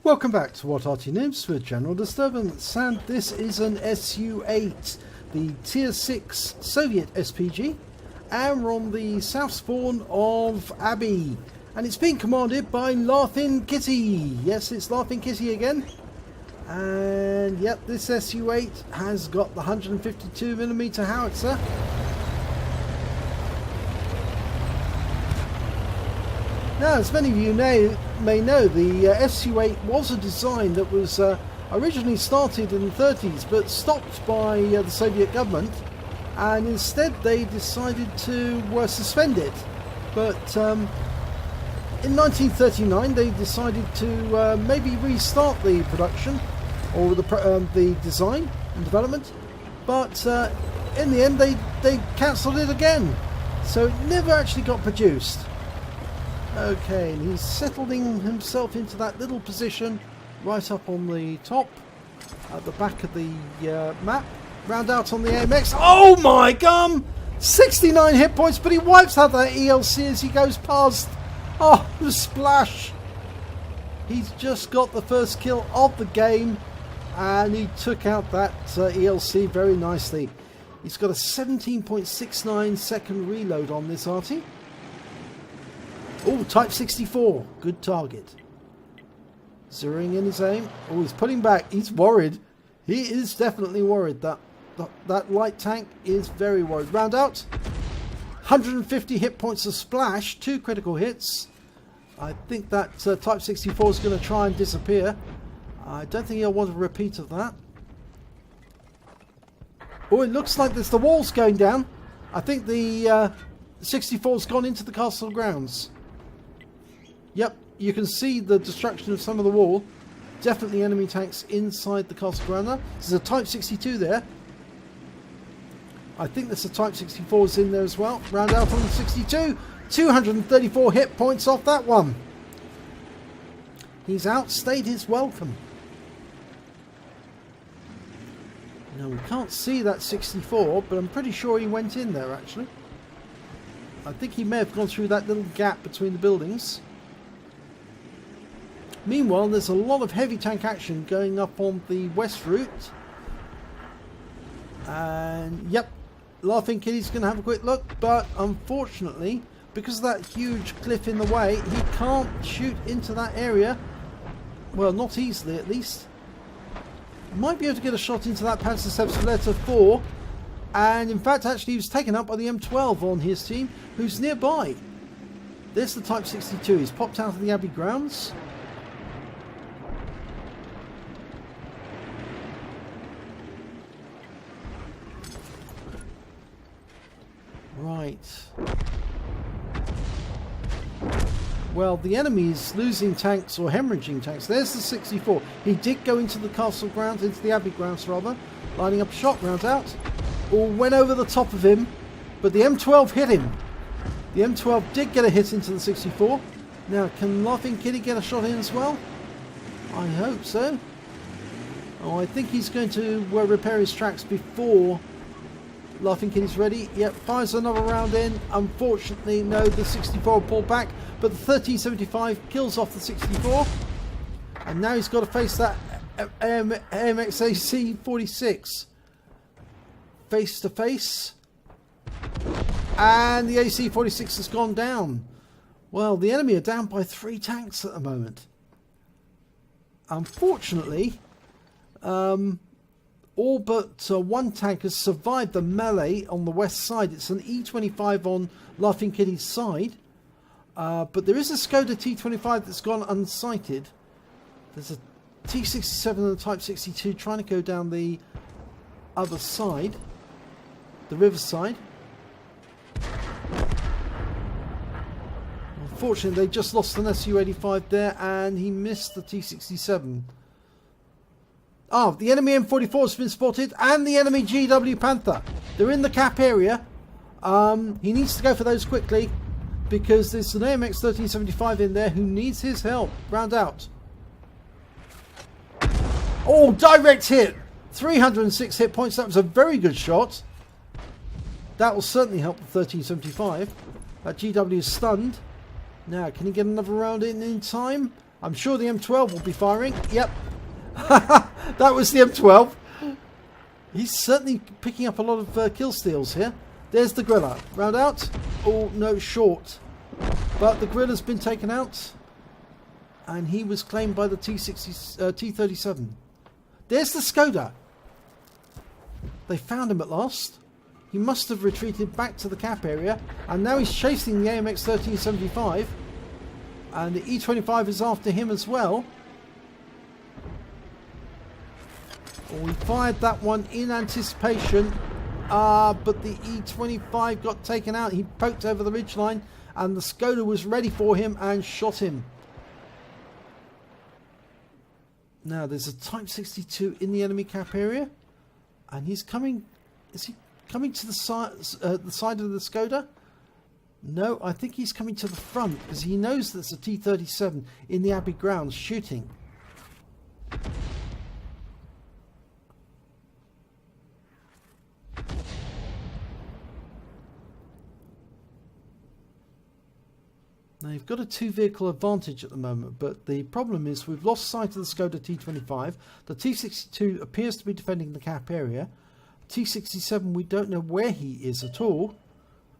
Welcome back to What Arty Noobs with General Disturbance, and this is an SU-8, the Tier 6 Soviet SPG, and we're on the south spawn of Abbey, and it's being commanded by laughinkitti. Yes, it's laughinkitti again, and yep, this SU-8 has got the 152mm howitzer. Now, as many of you may know, the SU-8 was a design that was originally started in the 30s but stopped by the Soviet government, and instead they decided to suspend it. But in 1939 they decided to maybe restart the production or the design and development, but in the end they cancelled it again, so it never actually got produced. Okay, and he's settling himself into that little position right up on the top, at the back of the map. Round out on the AMX. Oh my gum! 69 hit points, but he wipes out that ELC as he goes past. Oh, the splash! He's just got the first kill of the game, and he took out that ELC very nicely. He's got a 17.69 second reload on this Arty. Oh, Type 64. Good target. Zeroing in his aim. Oh, he's putting back. He's worried. He is definitely worried. That light tank is very worried. Round out. 150 hit points of splash. 2 critical hits. I think that Type 64 is going to try and disappear. I don't think he'll want a repeat of that. Oh, it looks like there's the walls going down. I think the 64's gone into the castle grounds. Yep, you can see the destruction of some of the wall. Definitely enemy tanks inside the castle ground now. There's a Type 62 there. I think there's a Type 64's in there as well. Round out on the 62. 234 hit points off that one. He's outstayed his welcome. Now, we can't see that 64, but I'm pretty sure he went in there actually. I think he may have gone through that little gap between the buildings. Meanwhile, there's a lot of heavy tank action going up on the west route. And yep, laughinkitti's going to have a quick look, but unfortunately, because of that huge cliff in the way, he can't shoot into that area. Well, not easily at least. Might be able to get a shot into that Panzerhaubitze 4. And in fact, actually, he was taken up by the M12 on his team, who's nearby. There's the Type 62. He's popped out of the Abbey grounds. Right. Well, the enemy's losing tanks or hemorrhaging tanks. There's the 64. He did go into the castle grounds, into the Abbey grounds rather, lining up a shot. Round out. Or went over the top of him, but the M12 hit him. The M12 did get a hit into the 64. Now, can laughinkitti get a shot in as well? I hope so. Oh, I think he's going to repair his tracks before laughinkitti's ready. Yep, fires another round in. Unfortunately, no, the 64 pulled back, but the 1375 kills off the 64. And now he's got to face that AMX 46. Face to face, and the AC-46 has gone down. Well, the enemy are down by 3 tanks at the moment. Unfortunately, all but 1 tank has survived the melee on the west side. It's an E25 on laughinkitti's side, but there is a Skoda T25 that's gone unsighted. There's a T67 and a Type 62 trying to go down the other side. The riverside. Unfortunately, they just lost an SU-85 there, and he missed the T67. Ah, the enemy M44 has been spotted, and the enemy GW Panther. They're in the cap area. He needs to go for those quickly, because there's an AMX 1375 in there who needs his help. Round out. Oh, direct hit. 306 hit points. That was a very good shot. That will certainly help the 1375. That GW is stunned. Now, can he get another round in time? I'm sure the M12 will be firing. Yep. That was the M12. He's certainly picking up a lot of kill steals here. There's the Griller. Round out. Oh, no, short. But the Griller's been taken out. And he was claimed by the T37. There's the Skoda. They found him at last. He must have retreated back to the cap area. And now he's chasing the AMX 1375. And the E25 is after him as well. Oh, he fired that one in anticipation. But the E25 got taken out. He poked over the ridgeline. And the Skoda was ready for him and shot him. Now there's a Type 62 in the enemy cap area. And he's coming... Is he coming to the side of the Skoda? No, I think he's coming to the front because he knows there's a T37 in the Abbey grounds shooting. Now you've got a 2-vehicle advantage at the moment, but the problem is we've lost sight of the Skoda T25. The T62 appears to be defending the cap area. T67, we don't know where he is at all.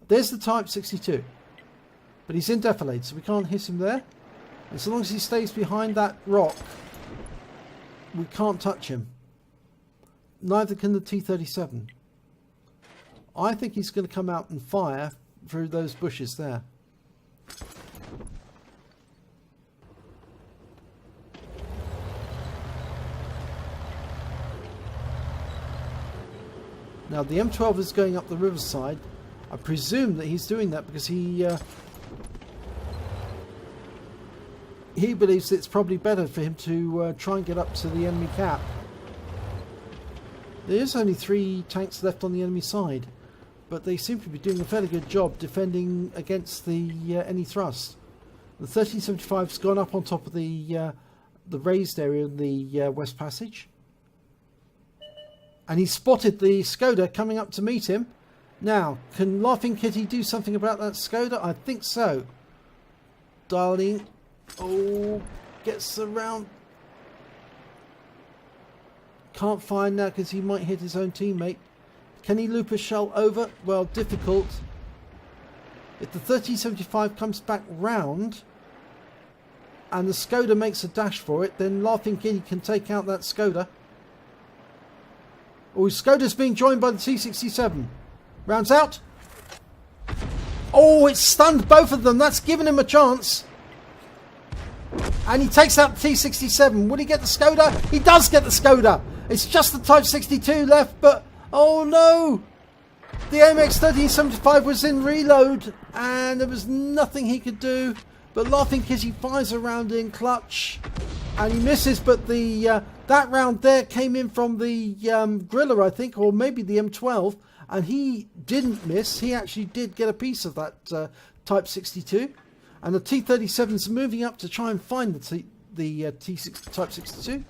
There's the Type 62. But he's in defilade, so we can't hit him there. And so long as he stays behind that rock, we can't touch him. Neither can the T37. I think he's going to come out and fire through those bushes there. Now the M12 is going up the riverside. I presume that he's doing that because he believes it's probably better for him to try and get up to the enemy cap. There's only 3 tanks left on the enemy side, but they seem to be doing a fairly good job defending against the any thrust. The 1375's gone up on top of the raised area in the West Passage. And he spotted the Skoda coming up to meet him. Now, can Laughing Kitty do something about that Skoda? I think so. Darling. Oh, gets around. Can't find now because he might hit his own teammate. Can he loop a shell over? Well, difficult. If the 1375 comes back round and the Skoda makes a dash for it, then Laughing Kitty can take out that Skoda. Oh, Skoda's being joined by the T67. Rounds out. Oh, it's stunned both of them. That's given him a chance. And he takes out the T67. Will he get the Skoda? He does get the Skoda. It's just the Type 62 left, but... Oh, no. The AMX 1375 was in reload, and there was nothing he could do. But Laughing Kitty fires a round in clutch. And he misses, but the that round there came in from the Griller, I think, or maybe the M12, and he didn't miss. He actually did get a piece of that Type 62, and the T37's moving up to try and find the Type 62.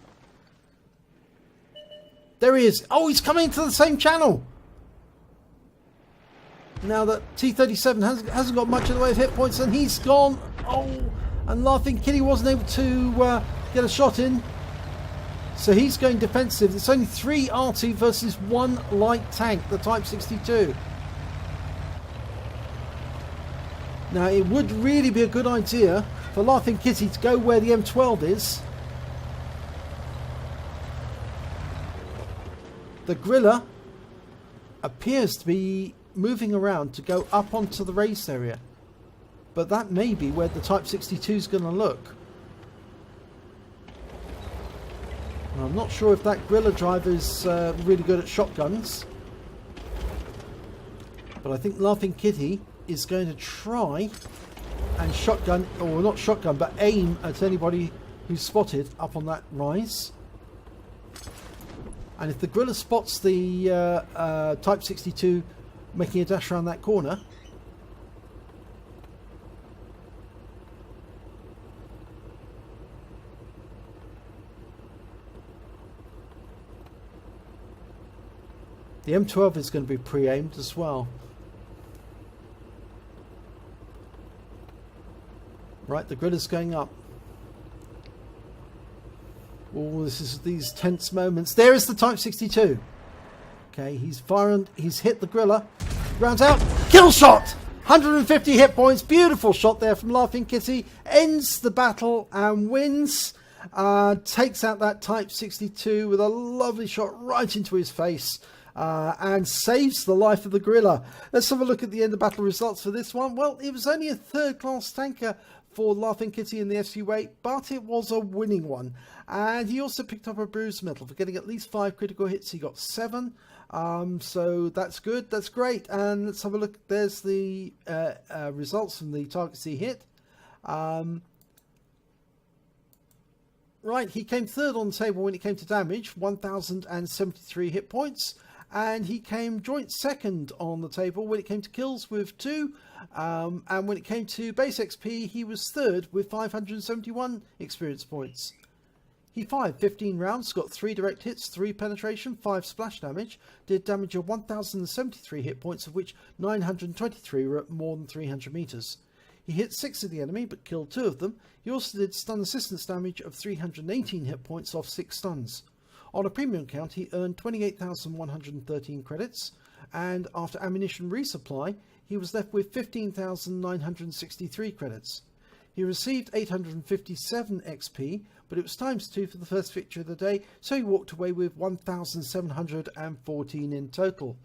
There he is. Oh, he's coming into the same channel. Now that T37 hasn't got much in the way of hit points, and he's gone. Oh, and Laughing Kitty wasn't able to get a shot in. So he's going defensive. It's only 3 Arty versus 1 light tank, the Type 62. Now it would really be a good idea for Laughing Kitty to go where the M12 is. The Griller appears to be moving around to go up onto the raised area. But that may be where the Type 62 is going to look. And I'm not sure if that Griller driver is really good at shotguns. But I think Laughing Kitty is going to try and shotgun, or not shotgun, but aim at anybody who's spotted up on that rise. And if the Griller spots the Type 62 making a dash around that corner, the M12 is going to be pre-aimed as well. Right, the Griller's going up. Oh, this is these tense moments. There is the Type 62. Okay, he's firing. He's hit the griller. Rounds out. Kill shot. 150 hit points. Beautiful shot there from Laughing Kitty. Ends the battle and wins. Takes out that Type 62 with a lovely shot right into his face. And saves the life of the gorilla. Let's have a look at the end of battle results for this one. Well, it was only a third-class tanker for Laughing Kitty in the SU-8, but it was a winning one. And he also picked up a bruise medal for getting at least 5 critical hits. He got 7, so that's good, that's great. And let's have a look. There's the results from the targets he hit. Right, he came third on the table when it came to damage, 1,073 hit points. And he came joint second on the table when it came to kills with 2. And when it came to base XP, he was third with 571 experience points. He fired 15 rounds, got 3 direct hits, 3 penetration, 5 splash damage, did damage of 1,073 hit points, of which 923 were at more than 300 meters. He hit 6 of the enemy, but killed 2 of them. He also did stun assistance damage of 318 hit points off 6 stuns. On a premium count, he earned 28,113 credits, and after ammunition resupply, he was left with 15,963 credits. He received 857 XP, but it was ×2 for the first victory of the day, so he walked away with 1,714 in total.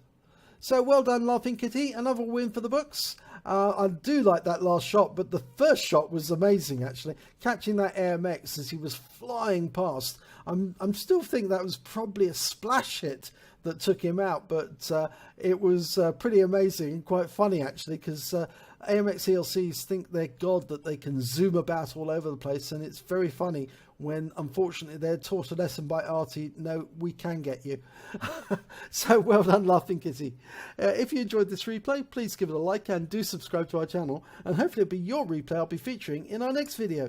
So well done, Laughing Kitty, another win for the books. I do like that last shot, but the first shot was amazing, actually. Catching that AMX as he was flying past. I'm still thinking that was probably a splash hit that took him out, but it was pretty amazing and quite funny, actually, because AMX ELCs think they're God, that they can zoom about all over the place, and it's very funny when, unfortunately, they're taught a lesson by Arty. No, we can get you. So well done, Laughing Kitty. If you enjoyed this replay, please give it a like and do subscribe to our channel, and hopefully it'll be your replay I'll be featuring in our next video.